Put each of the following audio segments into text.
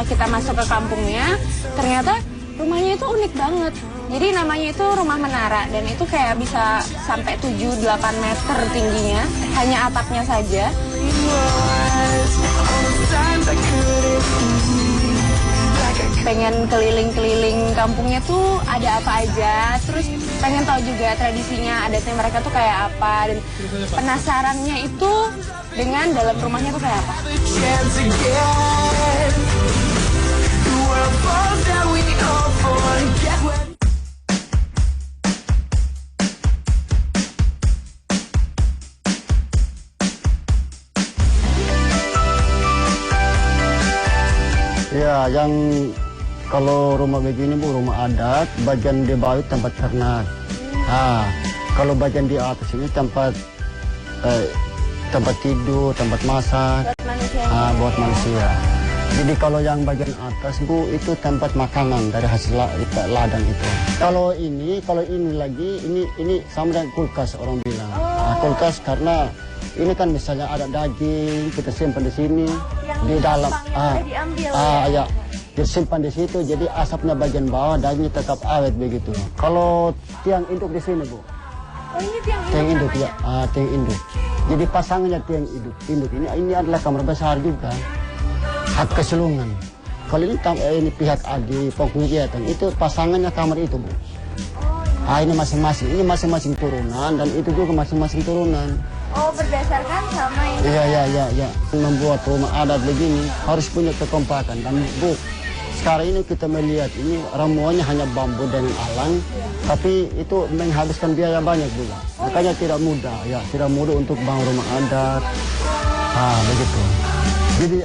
kita masuk ke kampungnya, ternyata rumahnya itu unik banget. Jadi namanya itu rumah menara dan itu kayak bisa sampai 7-8 meter tingginya, hanya atapnya saja. Pengen keliling-keliling kampungnya tuh ada apa aja, terus pengen tahu juga tradisinya, adatnya mereka tuh kayak apa, dan penasarannya itu dengan dalam rumahnya tuh kayak apa. Ya, yang kalau rumah begini Bu, rumah adat, bagian di bawah itu tempat ternak. Kalau bagian di atas ini tempat tidur, tempat masak, buat manusia. Jadi kalau yang bagian atas Bu, itu tempat makanan dari hasil ladang itu. Kalau ini lagi, ini sama dengan kulkas orang bilang. Kulkas karena ini kan misalnya ada daging, kita simpan di sini, di dalam. Ya, disimpan di situ, jadi asapnya bagian bawah, dagingnya tetap awet begitu. Kalau tiang induk di sini Bu. Oh, ini tiang induk ya, tiang induk. Jadi pasangannya tiang induk ini adalah kamar besar juga, hak kesulungan. Kalau ini pihak Adi Pongkegiatan itu pasangannya kamar itu Bu. Ini masing-masing turunan dan itu juga masing-masing turunan. Oh, berdasarkan sama ini. Iya. Membuat rumah adat begini harus punya kekompakan dan Bu. Sekarang ini kita melihat ini ramuannya hanya bambu dengan alang, tapi itu menghabiskan biaya banyak juga. Makanya tidak mudah untuk bangun rumah adat. Begitu. Jadi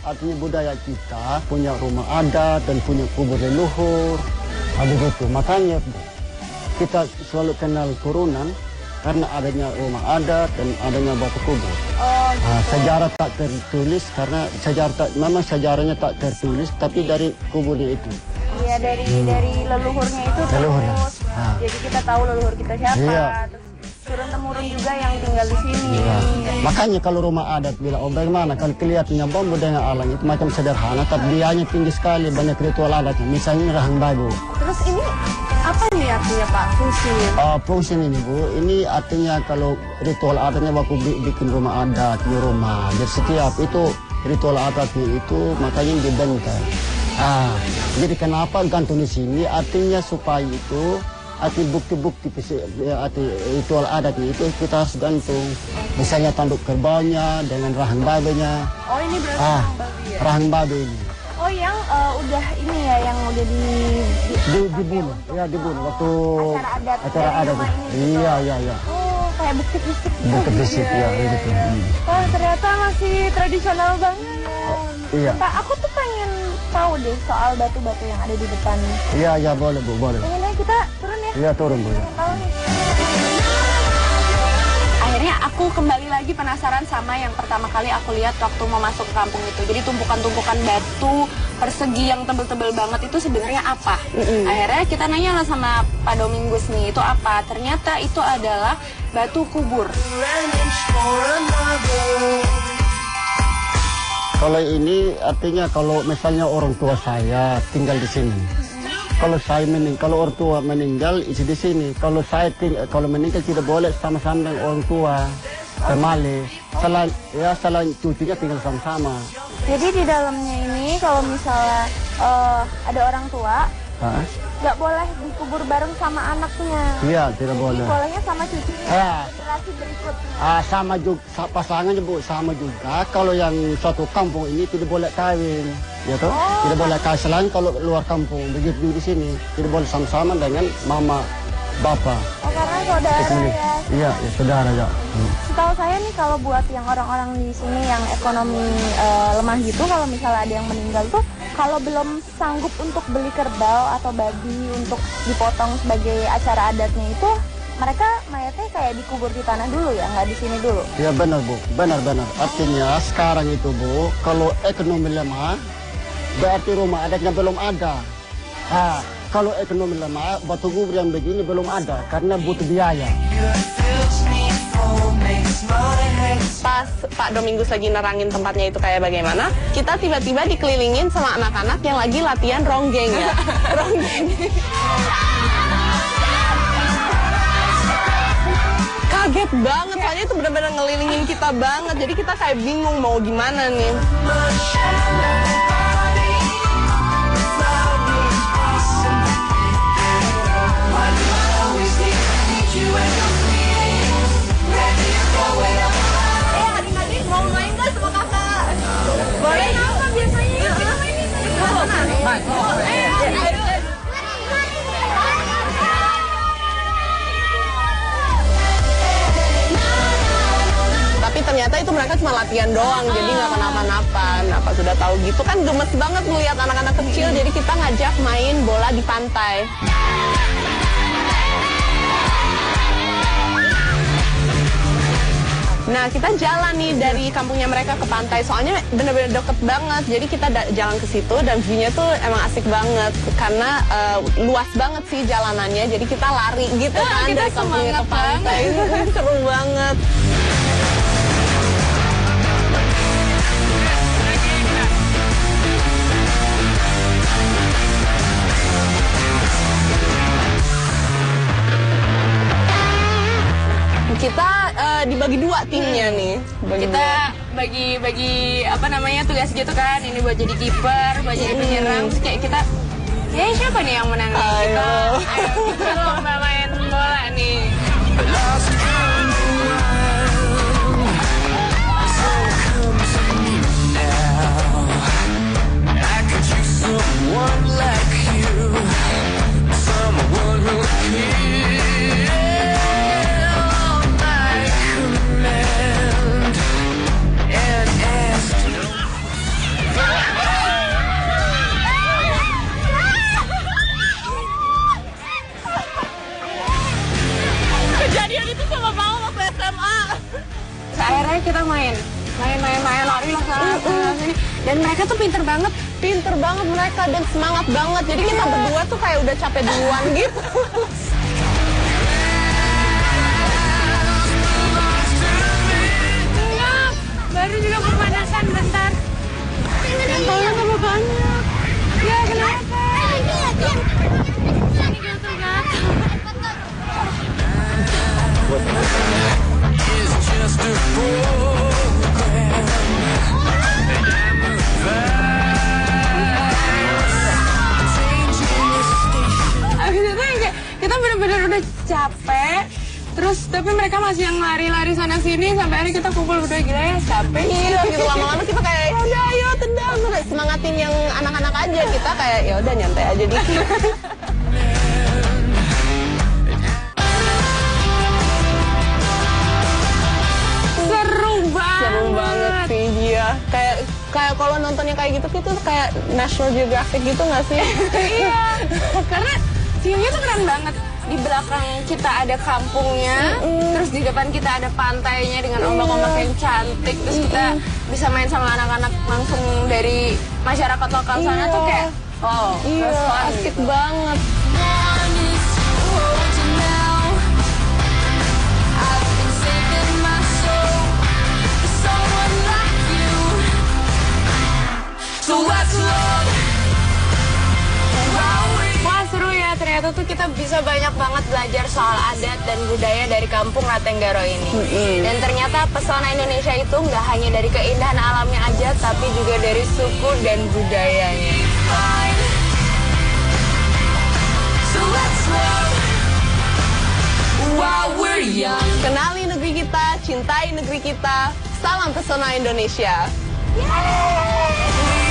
artinya budaya kita punya rumah adat dan punya kubur leluhur. Begitu. Makanya kita selalu kenal turunan karena adanya rumah adat dan adanya batu kubur. Sejarah tak tertulis karena memang sejarahnya tak tertulis, tapi dari kuburnya itu. Iya, dari leluhurnya itu terus. Jadi kita tahu leluhur kita siapa. Iya. Terus turun temurun juga yang tinggal di sini. Iya. Makanya kalau rumah adat bilang, bagaimana kalau kelihatannya bambu dengan alang itu macam sederhana, tapi biayanya tinggi sekali, banyak ritual adatnya. Misalnya rahang bagu. Terus ini apa nih artinya Pak, fungsi? Fungsi ini Bu, ini artinya kalau ritual adatnya waktu bikin rumah adat di rumah. Jadi setiap itu ritual adatnya itu makanya dibentang. Jadi kenapa gantung di sini? Artinya supaya itu bukti-bukti ritual adatnya itu kita harus gantung. Misalnya tanduk kerbaunya dengan rahang babinya. Oh, ini berarti rahang babi ya? Rahang babi ini. Oh, yang udah ini ya, yang udah dibunuh. Ya, dibunuh waktu acara adat. Iya. Oh, kayak bukti fisik. Bukti fisik ya, gitu. Wah, ternyata masih tradisional banget. Iya. Pak, aku tuh pengen tahu deh soal batu-batu yang ada di depan. Iya, boleh Bu, boleh. Pengennya kita turun ya? Iya, turun Bu. Ya. Tahu nih. Akhirnya aku kembali lagi penasaran sama yang pertama kali aku lihat waktu mau masuk ke kampung itu. Jadi tumpukan-tumpukan batu persegi yang tebel-tebel banget itu sebenarnya apa? Akhirnya kita nanya lah sama Pak Domingus nih, itu apa? Ternyata itu adalah batu kubur. Kalau ini artinya kalau misalnya orang tua saya tinggal di sini. Kalau kalau orang tua meninggal isi di sini. Kalau meninggal tidak boleh sama-sama dengan orang tua. Kemali. Selain cucunya tinggal sama-sama. Jadi di dalamnya ini kalau misalnya ada orang tua, nggak boleh dikubur bareng sama anaknya. Iya, tidak boleh. Bolehnya sama cucunya. Generasi berikutnya. Sama juga pasangannya Bu, sama juga. Kalau yang suatu kampung ini tidak boleh kawin. Ya toh? Tidak boleh kawin selain kalau luar kampung. Begitu di sini tidak boleh sama-sama dengan mama, bapak. Oh, karena saudara ya. Iya, saudara ya. Setahu saya nih kalau buat yang orang-orang di sini yang ekonomi lemah gitu, kalau misalnya ada yang meninggal tuh, kalau belum sanggup untuk beli kerbau atau babi untuk dipotong sebagai acara adatnya itu, mereka mayatnya kayak dikubur di tanah dulu ya, nggak di sini dulu. Ya benar Bu, benar. Artinya sekarang itu Bu, kalau ekonomi lemah, berarti rumah adatnya belum ada. Kalau ekonomi lemah, batu kubur yang begini belum ada karena butuh biaya. Pas pas Pak Domingus lagi nerangin tempatnya itu kayak bagaimana, kita tiba-tiba dikelilingin sama anak-anak yang lagi latihan ronggeng ya. Ronggeng. Kaget banget, soalnya itu benar-benar ngelilingin kita banget. Jadi kita kayak bingung mau gimana nih. Adik-adik mau main nggak sama kakak? Boleh apa biasanya? Kita main nih. Tapi ternyata itu mereka cuma latihan doang, jadi nggak kenapa-napa. Nah, pas sudah tahu gitu kan gemes banget ngeliat anak-anak kecil, jadi kita ngajak main bola di pantai. Nah, kita jalan nih dari kampungnya mereka ke pantai, soalnya bener-bener deket banget. Jadi kita jalan ke situ dan view-nya tuh emang asik banget karena luas banget sih jalanannya. Jadi kita lari gitu kan dari kampungnya ke pantai. Seru banget. Kita dibagi dua timnya nih. Kita bagi apa namanya tugas gitu kan. Ini buat jadi kiper, buat jadi penyerang. Terus kayak kita, ya siapa nih yang menang nih? Kita lomba main bola nih. Kejadian itu sama Paul waktu SMA. Akhirnya kita main lari lah sana sini. Dan mereka tuh pinter banget Mereka dan semangat banget. Jadi kita berdua tuh kayak udah capek duluan gitu. Enggak, baru juga pemanasan bentar. Jempolnya tambah banyak. Ya kenapa? Ini gatal-gatal. Habis itu kayak kita bener-bener udah capek. Terus tapi mereka masih yang lari-lari sana sini sampai akhirnya kita kumpul udah gila ya capek. Iya gitu, lama-lama kita kayak ya udah ayo tendang, semangatin yang anak-anak aja. Kita kayak ya udah nyantai aja dikit. Seru banget sih dia. Kayak kalau nontonnya kayak gitu itu kayak National Geographic gitu nggak sih? Iya, karena view-nya tuh keren banget. Di belakang kita ada kampungnya, terus di depan kita ada pantainya dengan ombak-ombak yang cantik. Terus kita bisa main sama anak-anak langsung dari masyarakat lokal sana tuh kayak wow, asik banget. Wah seru ya, ternyata tuh kita bisa banyak banget belajar soal adat dan budaya dari kampung Ratenggaro ini. Dan ternyata pesona Indonesia itu nggak hanya dari keindahan alamnya aja, tapi juga dari suku dan budayanya. Kenali negeri kita, cintai negeri kita. Salam pesona Indonesia. Yeay!